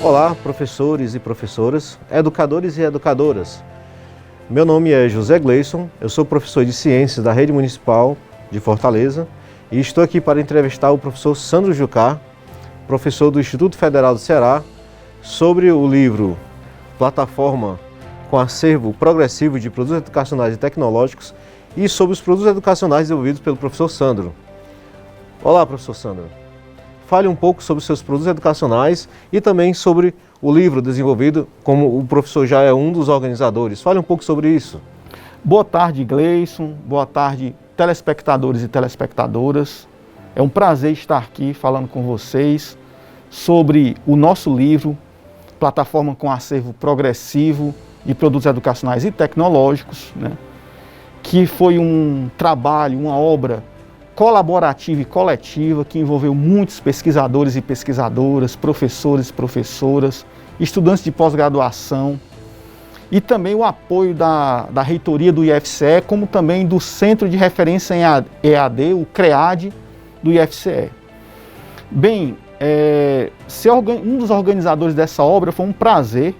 Olá, professores e professoras, educadores e educadoras. Meu nome é José Gleison, eu sou professor de Ciências da Rede Municipal de Fortaleza e estou aqui para entrevistar o professor Sandro Jucá, professor do Instituto Federal do Ceará, sobre o livro Plataforma com Acervo Progressivo de Produtos Educacionais e Tecnológicos e sobre os produtos educacionais desenvolvidos pelo professor Sandro. Olá, professor Sandro. Fale um pouco sobre os seus produtos educacionais e também sobre o livro desenvolvido, como o professor já é um dos organizadores. Fale um pouco sobre isso. Boa tarde, Gleison. Boa tarde, telespectadores e telespectadoras. É um prazer estar aqui falando com vocês sobre o nosso livro, Plataforma com Acervo Progressivo de Produtos Educacionais e Tecnológicos, né? Que foi um trabalho, uma obra colaborativa e coletiva que envolveu muitos pesquisadores e pesquisadoras, professores e professoras, estudantes de pós-graduação e também o apoio da reitoria do IFCE, como também do Centro de Referência em EAD, o CREAD do IFCE. Bem, ser um dos organizadores dessa obra foi um prazer,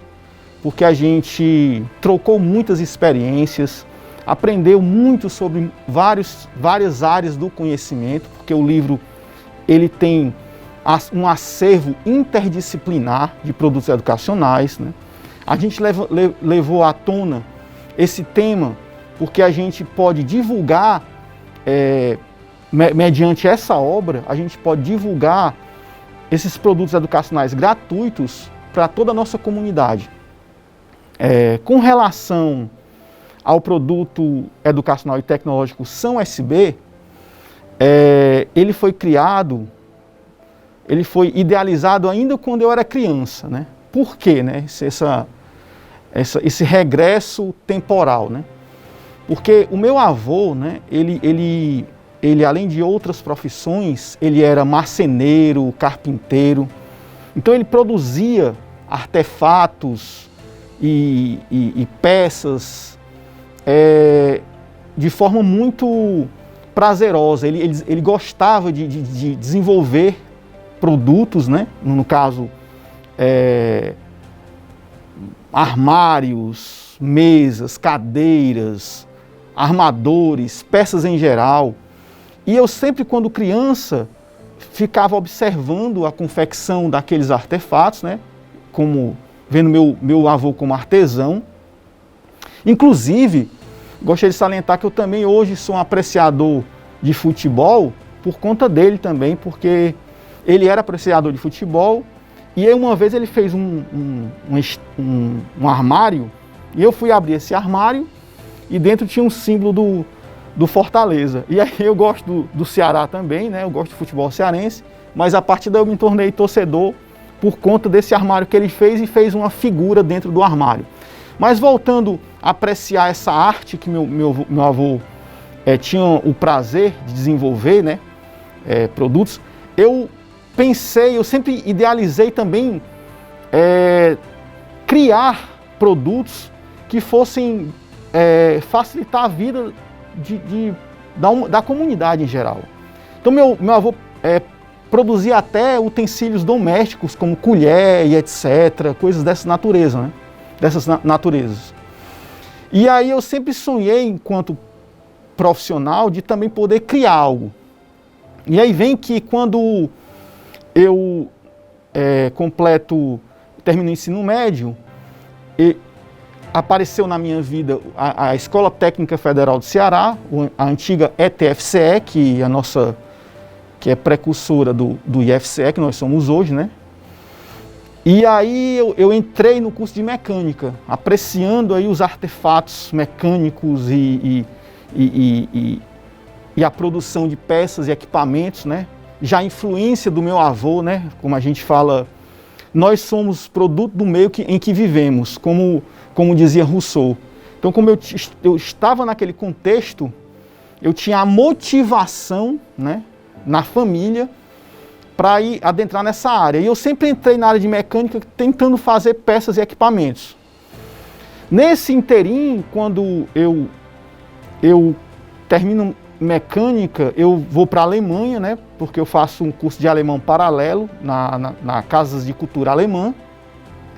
porque a gente trocou muitas experiências, aprendeu muito sobre várias áreas do conhecimento, porque o livro ele tem um acervo interdisciplinar de produtos educacionais, né? A gente levou à tona esse tema porque a gente pode divulgar, mediante essa obra, a gente pode divulgar esses produtos educacionais gratuitos para toda a nossa comunidade. Com relação ao produto educacional e tecnológico São SB, ele foi criado, ele foi idealizado ainda quando eu era criança, né? Por quê, né? Esse regresso temporal, né? Porque o meu avô, né? Ele além de outras profissões, ele era marceneiro, carpinteiro, então ele produzia artefatos e peças de forma muito prazerosa. Ele gostava de desenvolver produtos, né? No caso, armários, mesas, cadeiras, armadores, peças em geral. E eu sempre, quando criança, ficava observando a confecção daqueles artefatos, né? Como vendo meu avô como artesão. Inclusive, gostaria de salientar que eu também hoje sou um apreciador de futebol por conta dele também, porque ele era apreciador de futebol e aí uma vez ele fez um armário e eu fui abrir esse armário e dentro tinha um símbolo do Fortaleza. E aí eu gosto do Ceará também, né? Eu gosto de futebol cearense, mas a partir daí eu me tornei torcedor por conta desse armário que ele fez e fez uma figura dentro do armário. Mas voltando a apreciar essa arte que meu avô tinha o prazer de desenvolver, né, produtos, eu sempre idealizei também criar produtos que fossem facilitar a vida da comunidade em geral. Então meu avô produzia até utensílios domésticos como colher e etc., coisas dessa natureza, né? Dessas naturezas. E aí eu sempre sonhei, enquanto profissional, de também poder criar algo. E aí vem que quando eu termino o ensino médio, apareceu na minha vida a Escola Técnica Federal do Ceará, a antiga ETFCE, que é precursora do IFCE, que nós somos hoje, né? E aí eu entrei no curso de mecânica, apreciando aí os artefatos mecânicos e a produção de peças e equipamentos, né? Já a influência do meu avô, né? Como a gente fala, nós somos produto do meio em que vivemos, como dizia Rousseau. Então, como eu estava naquele contexto, eu tinha a motivação, né, na família, para ir adentrar nessa área. E eu sempre entrei na área de mecânica tentando fazer peças e equipamentos. Nesse interim, quando eu termino mecânica, eu vou para a Alemanha, né? Porque eu faço um curso de alemão paralelo na Casas de Cultura Alemã.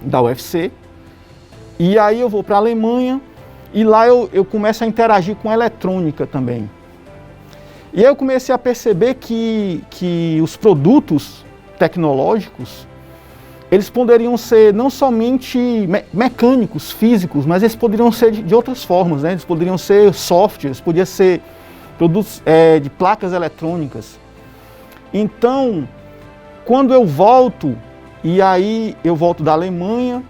da UFC. E aí eu vou para a Alemanha e lá eu começo a interagir com a eletrônica também. E aí eu comecei a perceber que os produtos tecnológicos, eles poderiam ser não somente mecânicos, físicos, mas eles poderiam ser de outras formas, né? Eles poderiam ser softwares, poderiam ser produtos de placas eletrônicas. Então, quando eu volto, e aí eu volto da Alemanha,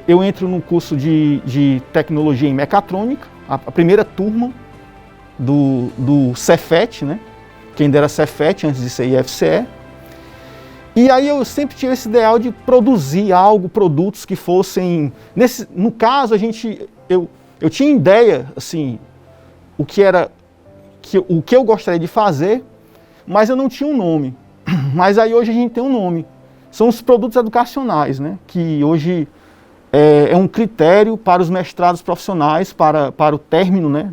eu entro no curso de tecnologia em mecatrônica, a primeira turma do Cefet, né? Que ainda era Cefet antes de ser IFCE. E aí eu sempre tive esse ideal de produzir produtos que fossem... no caso, eu tinha ideia, assim, o que eu gostaria de fazer, mas eu não tinha um nome. Mas aí hoje a gente tem um nome. São os produtos educacionais, né? Que hoje é um critério para os mestrados profissionais, para o término, né?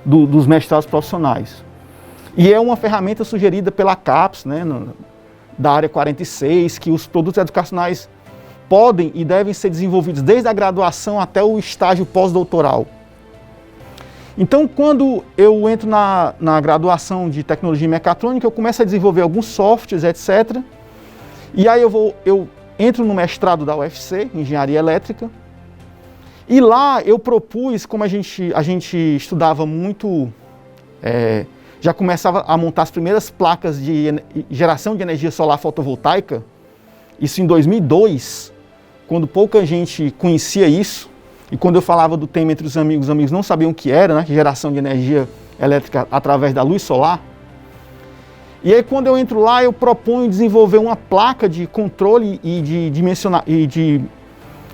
dos mestrados profissionais. E é uma ferramenta sugerida pela CAPES, né? Da área 46, que os produtos educacionais podem e devem ser desenvolvidos desde a graduação até o estágio pós-doutoral. Então, quando eu entro na graduação de tecnologia e mecatrônica, eu começo a desenvolver alguns softwares, etc. E aí eu entro no mestrado da UFC, Engenharia Elétrica, e lá eu propus, como a gente estudava muito, já começava a montar as primeiras placas de geração de energia solar fotovoltaica, isso em 2002, quando pouca gente conhecia isso, e quando eu falava do tema entre os amigos não sabiam o que era, né, geração de energia elétrica através da luz solar. E aí quando eu entro lá, eu proponho desenvolver uma placa de controle e de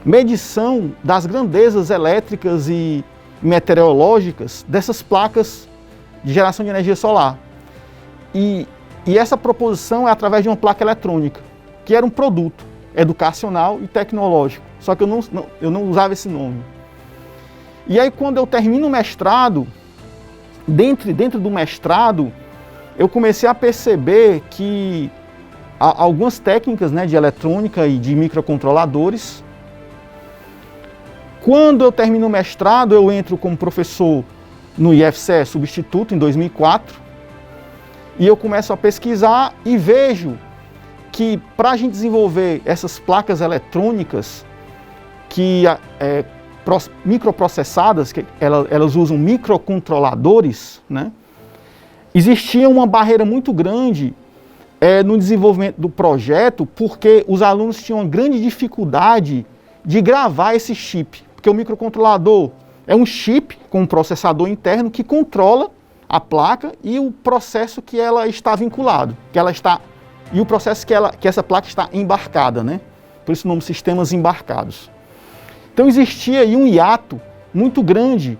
medição das grandezas elétricas e meteorológicas dessas placas de geração de energia solar. E essa proposição é através de uma placa eletrônica, que era um produto educacional e tecnológico, só que eu não usava esse nome. E aí quando eu termino o mestrado, dentro do mestrado, eu comecei a perceber que há algumas técnicas, né, de eletrônica e de microcontroladores. Quando eu termino o mestrado, eu entro como professor no IFCE substituto, em 2004, e eu começo a pesquisar e vejo que para a gente desenvolver essas placas eletrônicas, que microprocessadas, que elas usam microcontroladores, né? Existia uma barreira muito grande no desenvolvimento do projeto, porque os alunos tinham uma grande dificuldade de gravar esse chip, porque o microcontrolador é um chip com um processador interno que controla a placa e o processo que ela está vinculado, e o processo que essa placa está embarcada, né? Por isso o nome sistemas embarcados. Então existia aí um hiato muito grande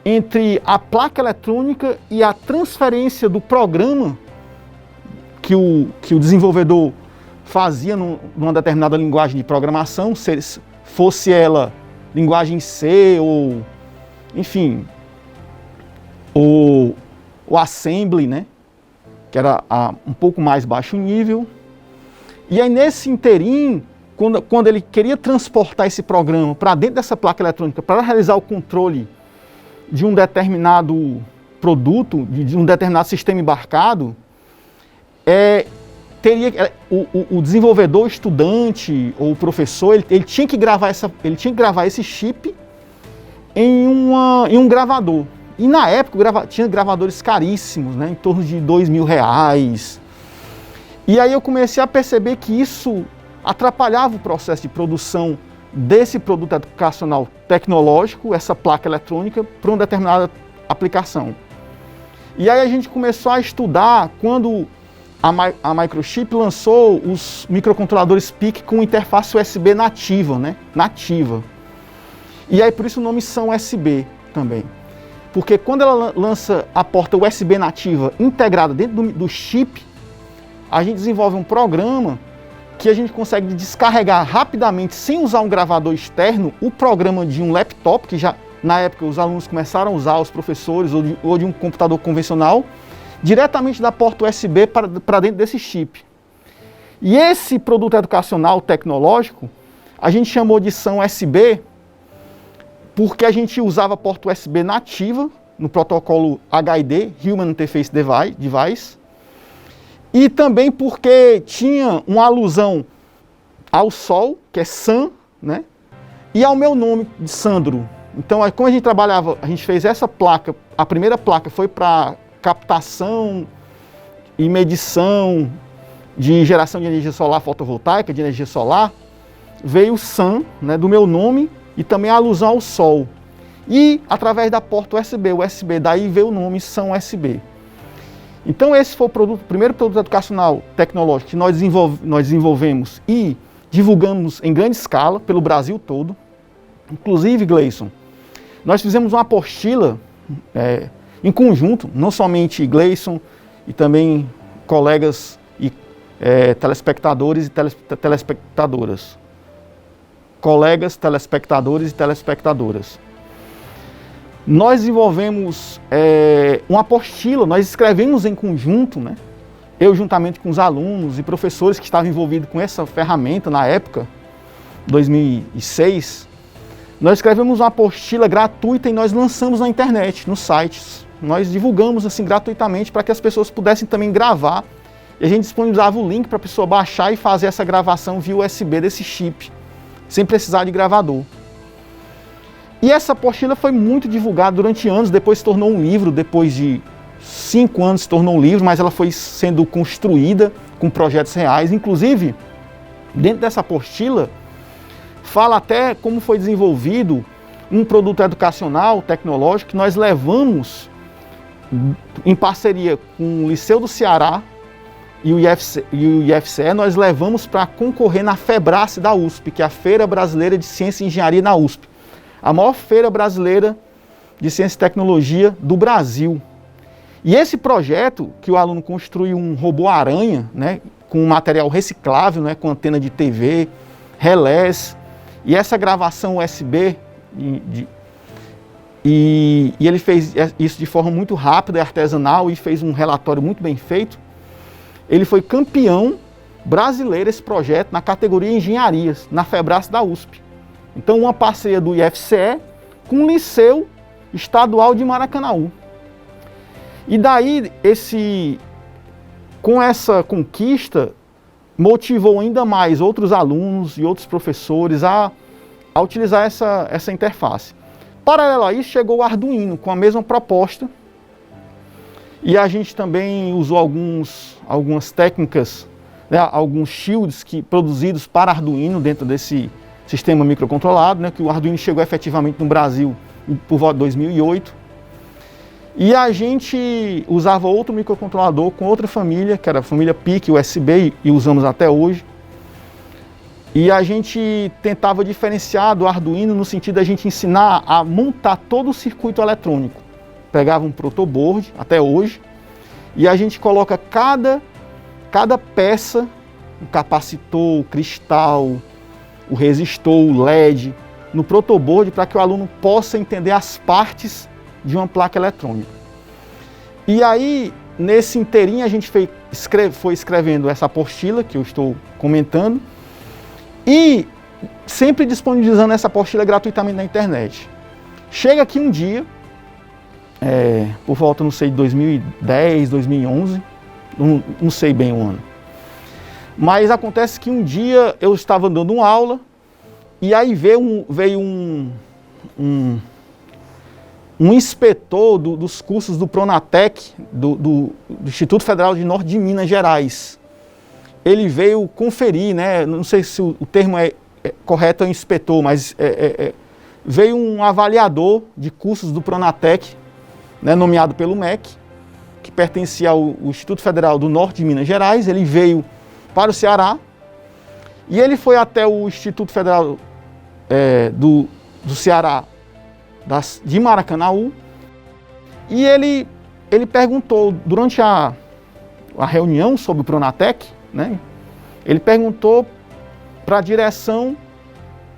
entre a placa eletrônica e a transferência do programa que o desenvolvedor fazia numa determinada linguagem de programação, se fosse ela linguagem C ou, enfim, o assembly, né? Que era um pouco mais baixo nível. E aí nesse interim, quando ele queria transportar esse programa para dentro dessa placa eletrônica para realizar o controle de um determinado produto, de um determinado sistema embarcado, o desenvolvedor, estudante ou professor, ele tinha que gravar esse chip em um gravador. E na época tinha gravadores caríssimos, né, em torno de R$2.000. E aí eu comecei a perceber que isso atrapalhava o processo de produção desse produto educacional tecnológico, essa placa eletrônica, para uma determinada aplicação. E aí a gente começou a estudar quando a Microchip lançou os microcontroladores PIC com interface USB nativa, né? Nativa. E aí por isso o nome são USB também. Porque quando ela lança a porta USB nativa integrada dentro do chip, a gente desenvolve um programa que a gente consegue descarregar rapidamente, sem usar um gravador externo, o programa de um laptop, que já na época os alunos começaram a usar, os professores, ou de um computador convencional, diretamente da porta USB para dentro desse chip. E esse produto educacional tecnológico, a gente chamou de SAN USB, porque a gente usava porta USB nativa no protocolo HID, Human Interface Device, e também porque tinha uma alusão ao Sol, que é SAN, né? E ao meu nome de Sandro. Então, como a gente trabalhava, a gente fez essa placa, a primeira placa foi para captação e medição de geração de energia solar fotovoltaica, de energia solar, veio o SAN, né, do meu nome, e também a alusão ao Sol. E através da porta USB, daí veio o nome SAN USB. Então esse foi o primeiro produto educacional tecnológico que nós desenvolvemos e divulgamos em grande escala pelo Brasil todo. Inclusive, Gleison, nós fizemos uma apostila em conjunto, não somente Gleison e também colegas e telespectadores e telespectadoras. Colegas, telespectadores e telespectadoras. Nós desenvolvemos uma apostila, nós escrevemos em conjunto, né? Eu juntamente com os alunos e professores que estavam envolvidos com essa ferramenta na época, 2006, nós escrevemos uma apostila gratuita e nós lançamos na internet, nos sites. Nós divulgamos assim gratuitamente para que as pessoas pudessem também gravar. E a gente disponibilizava o link para a pessoa baixar e fazer essa gravação via USB desse chip, sem precisar de gravador. E essa apostila foi muito divulgada durante anos, depois se tornou um livro, depois de 5 anos se tornou um livro, mas ela foi sendo construída com projetos reais. Inclusive, dentro dessa apostila, fala até como foi desenvolvido um produto educacional, tecnológico, que nós levamos em parceria com o Liceu do Ceará e o IFCE, nós levamos para concorrer na FEBRACE da USP, que é a Feira Brasileira de Ciência e Engenharia na USP. A maior feira brasileira de ciência e tecnologia do Brasil. E esse projeto, que o aluno construiu um robô-aranha, né, com material reciclável, né, com antena de TV, relés, e essa gravação USB, e ele fez isso de forma muito rápida e artesanal e fez um relatório muito bem feito. Ele foi campeão brasileiro, esse projeto, na categoria Engenharias, na FEBRACE da USP. Então, uma parceria do IFCE com o Liceu Estadual de Maracanaú. E daí, com essa conquista, motivou ainda mais outros alunos e outros professores a utilizar essa interface. Paralelo a isso, chegou o Arduino com a mesma proposta. E a gente também usou algumas técnicas, né, alguns shields produzidos para Arduino dentro desse sistema microcontrolado, né, que o Arduino chegou efetivamente no Brasil por volta de 2008. E a gente usava outro microcontrolador com outra família, que era a família PIC USB, e usamos até hoje. E a gente tentava diferenciar do Arduino no sentido de a gente ensinar a montar todo o circuito eletrônico. Pegava um protoboard, até hoje, e a gente coloca cada peça, o capacitor, o cristal, o resistor, o LED, no protoboard para que o aluno possa entender as partes de uma placa eletrônica. E aí, nesse inteirinho, a gente foi escrevendo essa apostila que eu estou comentando e sempre disponibilizando essa apostila gratuitamente na internet. Chega aqui um dia, por volta, não sei, de 2010, 2011, não sei bem o ano. Mas acontece que um dia eu estava dando uma aula e aí veio um inspetor dos cursos do Pronatec, do Instituto Federal de Norte de Minas Gerais. Ele veio conferir, né? Não sei se o termo correto é inspetor, mas veio um avaliador de cursos do Pronatec, né, nomeado pelo MEC, que pertencia ao Instituto Federal do Norte de Minas Gerais. Ele veio para o Ceará e ele foi até o Instituto Federal do Ceará, de Maracanaú, e ele perguntou, durante a reunião sobre o Pronatec, né, ele perguntou para a direção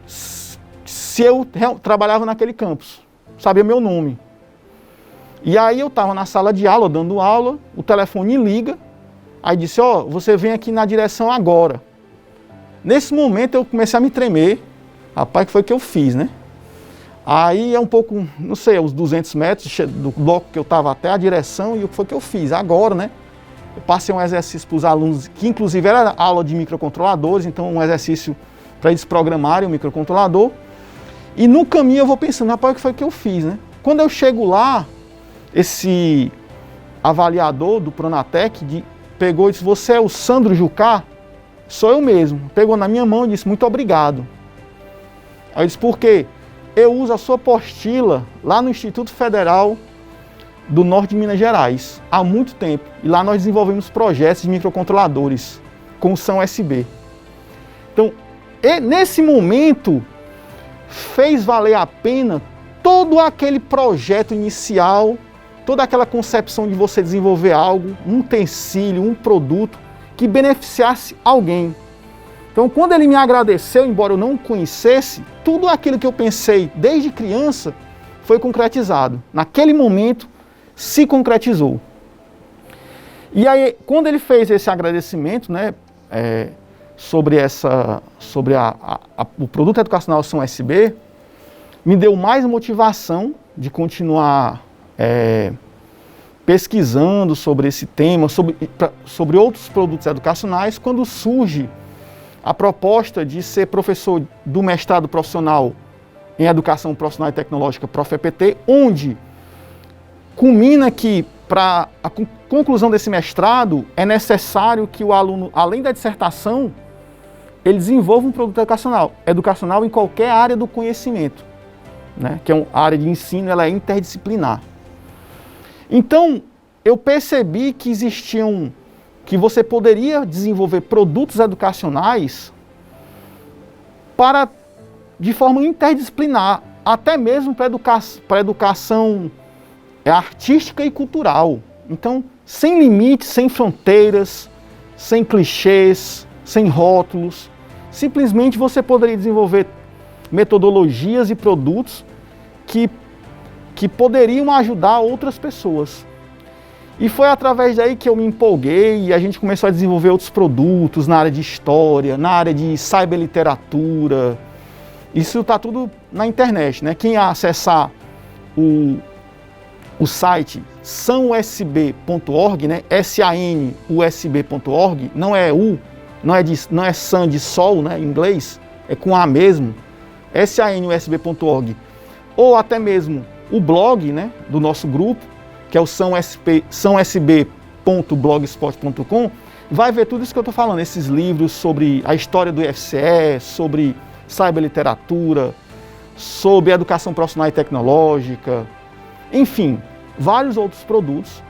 se eu trabalhava naquele campus, sabia meu nome. E aí eu estava na sala de aula, dando aula, o telefone liga, Aí disse, ó, você vem aqui na direção agora. Nesse momento eu comecei a me tremer. Rapaz, que foi que eu fiz, né? Aí é um pouco, não sei, uns 200 metros do bloco que eu estava até a direção, e o que foi que eu fiz? Agora, né? Eu passei um exercício para os alunos, que inclusive era aula de microcontroladores, então um exercício para eles programarem o microcontrolador. E no caminho eu vou pensando, rapaz, o que foi que eu fiz, né? Quando eu chego lá, esse avaliador do Pronatec pegou e disse, você é o Sandro Jucá? Sou eu mesmo. Pegou na minha mão e disse, muito obrigado. Aí eu disse, por quê? Eu uso a sua apostila lá no Instituto Federal do Norte de Minas Gerais, há muito tempo. E lá nós desenvolvemos projetos de microcontroladores com São USB. Então, nesse momento, fez valer a pena todo aquele projeto inicial, toda aquela concepção de você desenvolver algo, um utensílio, um produto que beneficiasse alguém. Então, quando ele me agradeceu, embora eu não o conhecesse, tudo aquilo que eu pensei desde criança foi concretizado. Naquele momento, se concretizou. E aí, quando ele fez esse agradecimento, né, sobre o produto educacional São USB, me deu mais motivação de continuar pesquisando sobre esse tema, sobre outros produtos educacionais, quando surge a proposta de ser professor do mestrado profissional em Educação Profissional e Tecnológica, Prof.EPT, onde culmina que, para a conclusão desse mestrado, é necessário que o aluno, além da dissertação, ele desenvolva um produto educacional em qualquer área do conhecimento, né? Que a área de ensino, ela é interdisciplinar. Então, eu percebi que que você poderia desenvolver produtos educacionais de forma interdisciplinar, até mesmo para educação artística e cultural. Então, sem limites, sem fronteiras, sem clichês, sem rótulos. Simplesmente você poderia desenvolver metodologias e produtos que poderiam ajudar outras pessoas. E foi através daí que eu me empolguei e a gente começou a desenvolver outros produtos na área de história, na área de cyberliteratura. Isso está tudo na internet, né? Quem acessar o site sanusb.org, né? sanusb.org, não é san de sol, né, em inglês, é com A mesmo, sanusb.org, ou até mesmo o blog, né, do nosso grupo, que é o sanusb.blogspot.com, vai ver tudo isso que eu estou falando, esses livros sobre a história do IFCE, sobre cyberliteratura, sobre educação profissional e tecnológica, enfim, vários outros produtos.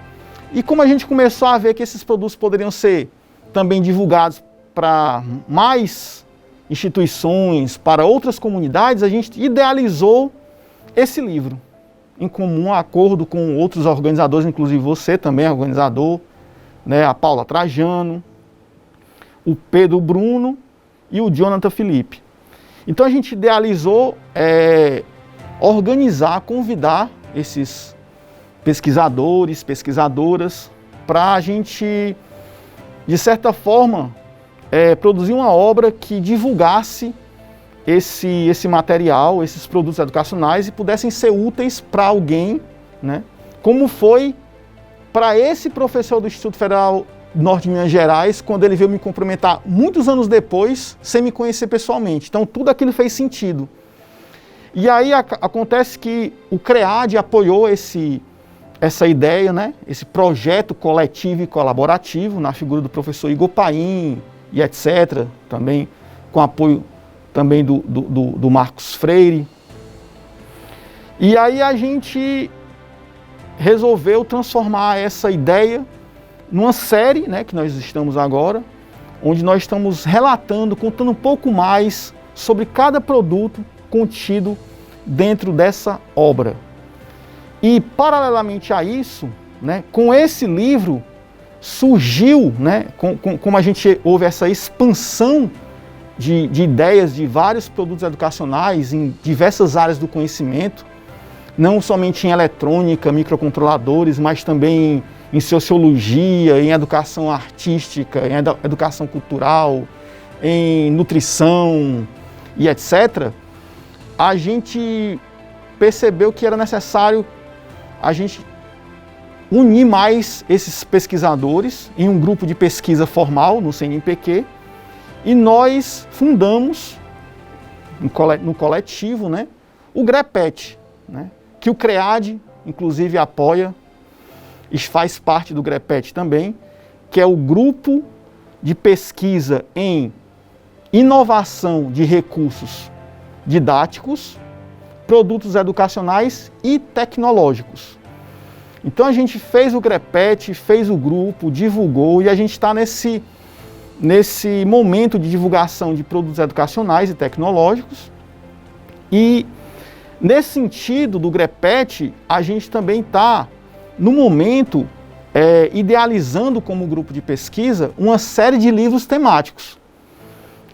E como a gente começou a ver que esses produtos poderiam ser também divulgados para mais instituições, para outras comunidades, a gente idealizou esse livro, em comum acordo com outros organizadores, inclusive você também é organizador, né, a Paula Trajano, o Pedro Bruno e o Jonathan Felipe. Então a gente idealizou organizar, convidar esses pesquisadores, pesquisadoras, para a gente, de certa forma, produzir uma obra que divulgasse esse material, esses produtos educacionais, e pudessem ser úteis para alguém, né? Como foi para esse professor do Instituto Federal do Norte de Minas Gerais, quando ele veio me cumprimentar muitos anos depois, sem me conhecer pessoalmente. Então tudo aquilo fez sentido. E aí acontece que o CREAD apoiou essa ideia, né? Esse projeto coletivo e colaborativo, na figura do professor Igor Paim e etc., também com apoio também do Marcos Freire. E aí a gente resolveu transformar essa ideia numa série, né, que nós estamos agora, onde nós estamos relatando, contando um pouco mais sobre cada produto contido dentro dessa obra. E paralelamente a isso, né, com esse livro surgiu, né, como a gente houve essa expansão de ideias de vários produtos educacionais em diversas áreas do conhecimento, não somente em eletrônica, microcontroladores, mas também em sociologia, em educação artística, em educação cultural, em nutrição e etc., a gente percebeu que era necessário a gente unir mais esses pesquisadores em um grupo de pesquisa formal no CNPq, e nós fundamos no coletivo, né, o GREPET, né, que o CREAD inclusive apoia e faz parte do GREPET também, que é o grupo de pesquisa em inovação de recursos didáticos, produtos educacionais e tecnológicos. Então a gente fez o GREPET, fez o grupo, divulgou, e a gente está nesse momento de divulgação de produtos educacionais e tecnológicos. E nesse sentido do GREPET, a gente também está, no momento, idealizando como grupo de pesquisa uma série de livros temáticos.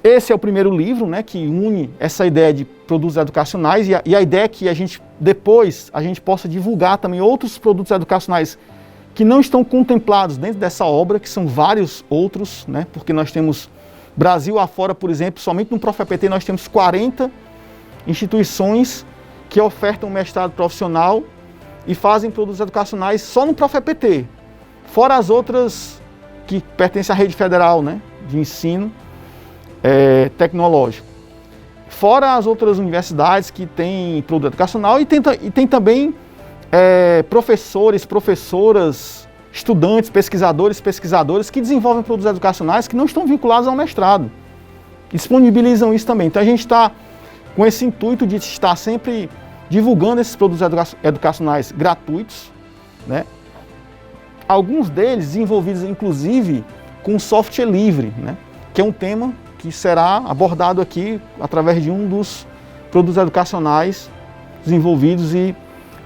Esse é o primeiro livro, né, que une essa ideia de produtos educacionais, e a ideia é que depois a gente possa divulgar também outros produtos educacionais que não estão contemplados dentro dessa obra, que são vários outros, né, porque nós temos, Brasil afora, por exemplo, somente no ProfEPT nós temos 40 instituições que ofertam mestrado profissional e fazem produtos educacionais só no ProfEPT, fora as outras que pertencem à rede federal, né, de ensino tecnológico. Fora as outras universidades que têm produto educacional, e tem também professores, professoras, estudantes, pesquisadores que desenvolvem produtos educacionais que não estão vinculados ao mestrado. Disponibilizam isso também. Então a gente está com esse intuito de estar sempre divulgando esses produtos educacionais gratuitos, né? Alguns deles desenvolvidos inclusive com software livre, né? Que é um tema que será abordado aqui através de um dos produtos educacionais desenvolvidos e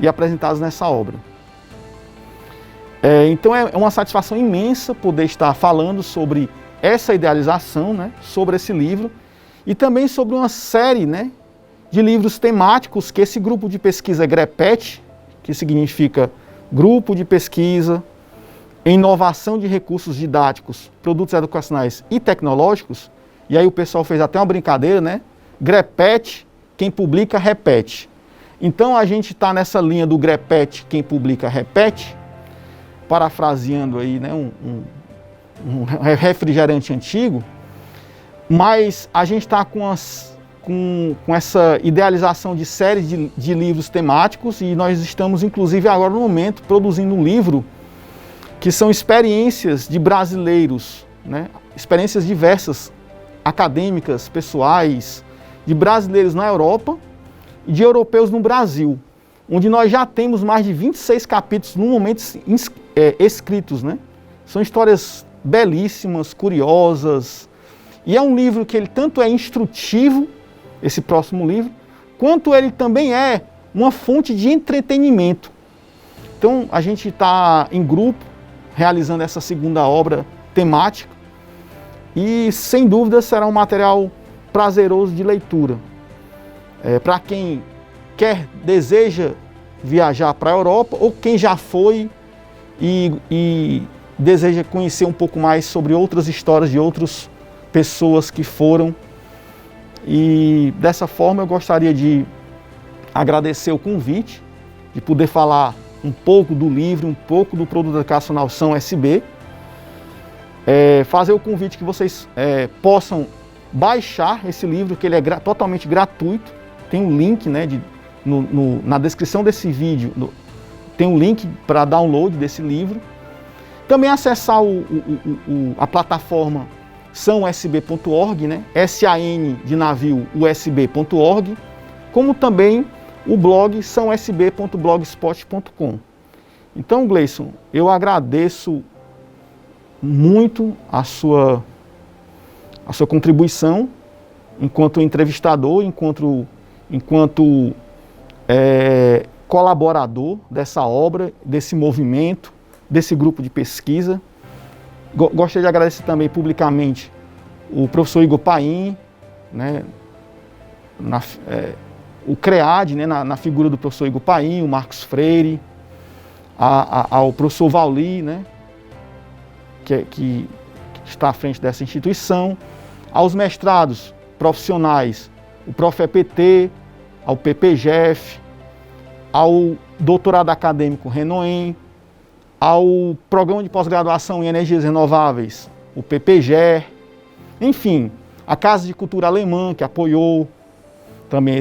apresentados nessa obra. Então é uma satisfação imensa poder estar falando sobre essa idealização, né, sobre esse livro, e também sobre uma série, né, de livros temáticos que esse grupo de pesquisa GREPET, que significa Grupo de Pesquisa em Inovação de Recursos Didáticos, Produtos Educacionais e Tecnológicos, e aí o pessoal fez até uma brincadeira, né? GREPET, quem publica, repete. Então a gente está nessa linha do GREPET, quem publica, repete, parafraseando aí, né, um refrigerante antigo, mas a gente está com essa idealização de séries de livros temáticos, e nós estamos, inclusive, agora no momento, produzindo um livro que são experiências de brasileiros, né, experiências diversas, acadêmicas, pessoais, de brasileiros na Europa e de europeus no Brasil, onde nós já temos mais de 26 capítulos no momento escritos, né? São histórias belíssimas, curiosas, e é um livro que ele tanto é instrutivo, esse próximo livro, quanto ele também é uma fonte de entretenimento. Então a gente está em grupo realizando essa segunda obra temática, e sem dúvida será um material prazeroso de leitura. Para quem deseja viajar para a Europa, ou quem já foi e deseja conhecer um pouco mais sobre outras histórias de outras pessoas que foram. E dessa forma eu gostaria de agradecer o convite, de poder falar um pouco do livro, um pouco do produto educacional São SB, fazer o convite que vocês possam baixar esse livro, que ele é totalmente gratuito. Tem um link, né, na descrição desse vídeo, tem um link para download desse livro. Também acessar a plataforma sãosb.org, né, SAN de navio, usb.org, como também o blog sãosb.blogspot.com. Então, Gleison, eu agradeço muito a sua contribuição enquanto entrevistador, enquanto colaborador dessa obra, desse movimento, desse grupo de pesquisa. Gostaria de agradecer também publicamente o professor Igor Paim, né, o CREAD, né, na figura do professor Igor Paim, o Marcos Freire, ao professor Vauli, né, que está à frente dessa instituição, aos mestrados profissionais, o Prof.EPT, ao PPGF, ao doutorado acadêmico Renoem, ao programa de pós-graduação em energias renováveis, o PPGE, enfim, a Casa de Cultura Alemã, que apoiou também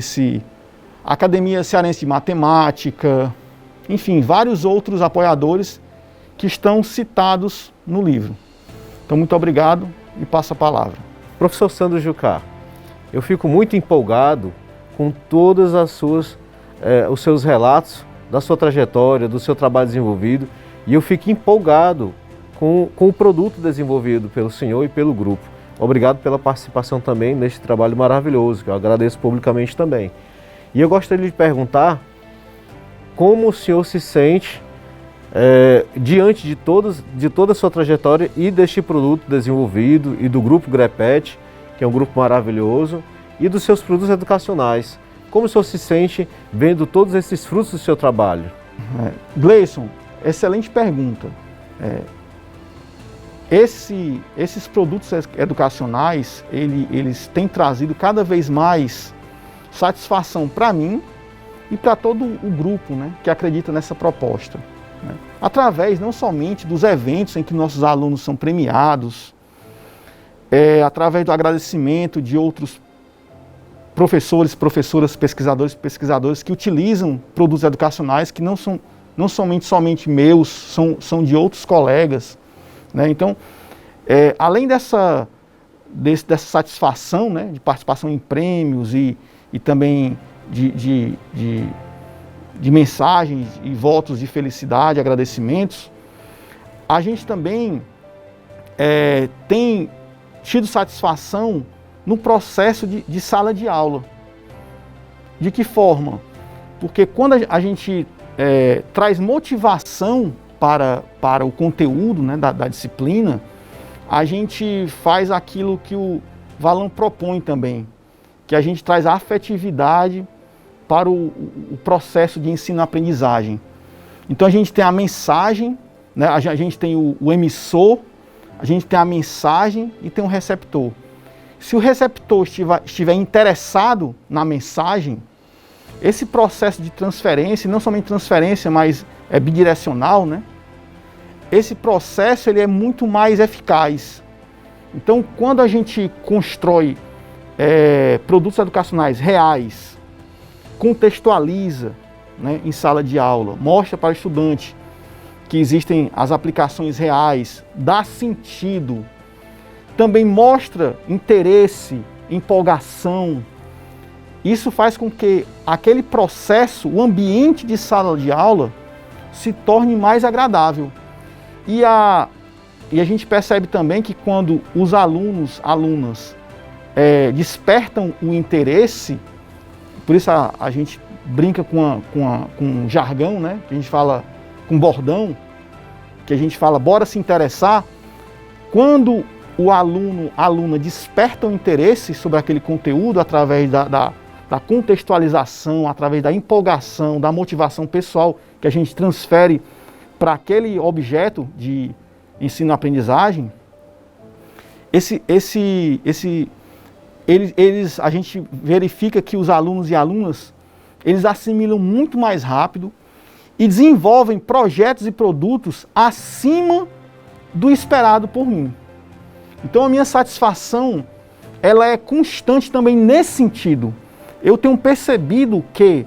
a Academia Cearense de Matemática, enfim, vários outros apoiadores que estão citados no livro. Então, muito obrigado e passo a palavra. Professor Sandro Jucá, eu fico muito empolgado com todas os seus relatos da sua trajetória, do seu trabalho desenvolvido, e eu fico empolgado com o produto desenvolvido pelo senhor e pelo grupo. Obrigado pela participação também neste trabalho maravilhoso, que eu agradeço publicamente também. E eu gostaria de perguntar como o senhor se sente diante de toda a sua trajetória e deste produto desenvolvido e do grupo GREPET, que é um grupo maravilhoso, e dos seus produtos educacionais. Como o senhor se sente vendo todos esses frutos do seu trabalho? Gleison, excelente pergunta. Esses produtos educacionais, eles têm trazido cada vez mais satisfação para mim e para todo o grupo, né, que acredita nessa proposta, né? Através não somente dos eventos em que nossos alunos são premiados, através do agradecimento de outros professores, professoras, pesquisadores, pesquisadores que utilizam produtos educacionais que não são somente meus, são de outros colegas, né? Então, além dessa satisfação, né, de participação em prêmios e também de mensagens e votos de felicidade, agradecimentos, a gente também tem tido satisfação no processo de sala de aula. De que forma? Porque quando a gente traz motivação para o conteúdo, né, da disciplina, a gente faz aquilo que o Valan propõe também, que a gente traz a afetividade para o processo de ensino-aprendizagem. Então a gente tem a mensagem, né, a gente tem o emissor, a gente tem a mensagem e tem o receptor. Se o receptor estiver interessado na mensagem, esse processo de transferência, não somente transferência, mas bidirecional, né? Esse processo ele é muito mais eficaz. Então, quando a gente constrói produtos educacionais reais, contextualiza, né, em sala de aula, mostra para o estudante que existem as aplicações reais, dá sentido, também mostra interesse, empolgação. Isso faz com que aquele processo, o ambiente de sala de aula, se torne mais agradável. E a gente percebe também que quando os alunas despertam o interesse, por isso a gente brinca com um jargão, né, que a gente fala com bordão, que a gente fala bora se interessar. Quando o aluno, a aluna despertam interesse sobre aquele conteúdo através da contextualização, através da empolgação, da motivação pessoal que a gente transfere para aquele objeto de ensino-aprendizagem, a gente verifica que os alunos e alunas, eles assimilam muito mais rápido e desenvolvem projetos e produtos acima do esperado por mim. Então a minha satisfação, ela é constante também nesse sentido. Eu tenho percebido que,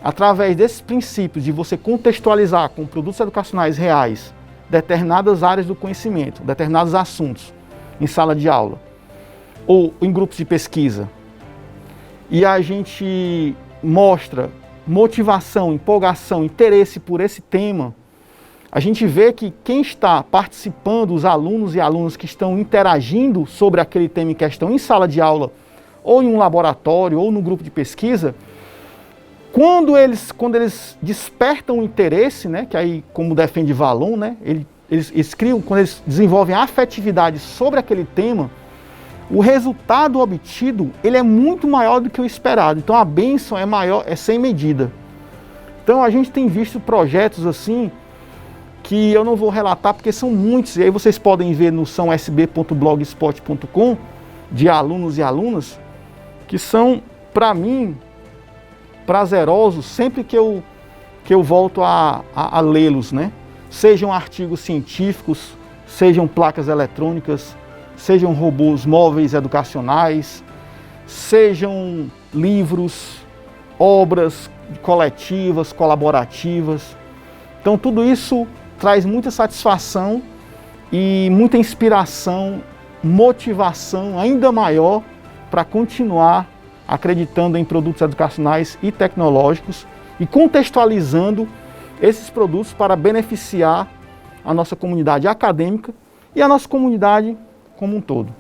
através desses princípios de você contextualizar com produtos educacionais reais determinadas áreas do conhecimento, determinados assuntos em sala de aula ou em grupos de pesquisa, e a gente mostra motivação, empolgação, interesse por esse tema, a gente vê que quem está participando, os alunos e alunas que estão interagindo sobre aquele tema em questão em sala de aula, ou em um laboratório, ou no grupo de pesquisa, quando eles despertam o interesse, né, que aí, como defende Valon, né, eles criam, quando eles desenvolvem a afetividade sobre aquele tema, o resultado obtido, ele é muito maior do que o esperado. Então a bênção é maior, é sem medida. Então a gente tem visto projetos assim, que eu não vou relatar porque são muitos, e aí vocês podem ver no sãosb.blogspot.com, de alunos e alunas, que são, para mim, prazerosos sempre que eu volto a lê-los, né? Sejam artigos científicos, sejam placas eletrônicas, sejam robôs móveis educacionais, sejam livros, obras coletivas, colaborativas. Então tudo isso traz muita satisfação e muita inspiração, motivação ainda maior para continuar acreditando em produtos educacionais e tecnológicos e contextualizando esses produtos para beneficiar a nossa comunidade acadêmica e a nossa comunidade como um todo.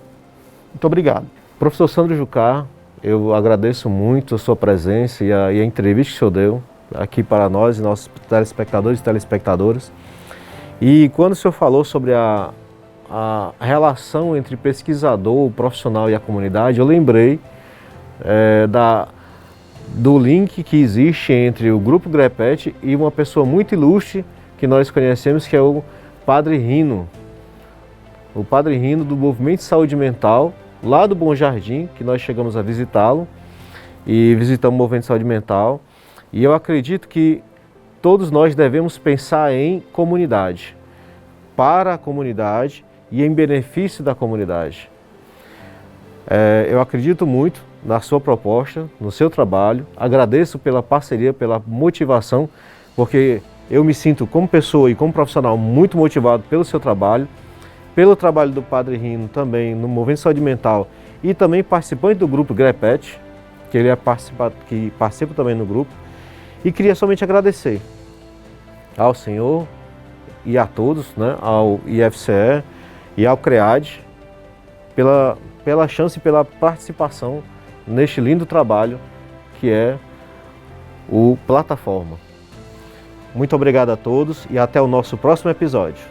Muito obrigado. Professor Sandro Jucá, eu agradeço muito a sua presença e a entrevista que o senhor deu aqui para nós e nossos telespectadores e telespectadoras. E quando o senhor falou sobre a relação entre pesquisador, o profissional e a comunidade, eu lembrei do link que existe entre o Grupo GREPET e uma pessoa muito ilustre que nós conhecemos, que é o Padre Rino. O Padre Rino do Movimento de Saúde Mental, lá do Bom Jardim, que nós chegamos a visitá-lo e visitamos o Movimento de Saúde Mental. E eu acredito que todos nós devemos pensar em comunidade, para a comunidade e em benefício da comunidade. Eu acredito muito na sua proposta, no seu trabalho, agradeço pela parceria, pela motivação, porque eu me sinto como pessoa e como profissional muito motivado pelo seu trabalho, pelo trabalho do Padre Rino também no Movimento de Saúde Mental e também participante do grupo GREPET, que ele que participa também no grupo, e queria somente agradecer ao senhor e a todos, né, ao IFCE e ao CREAD, pela chance e pela participação neste lindo trabalho que é o Plataforma. Muito obrigado a todos e até o nosso próximo episódio.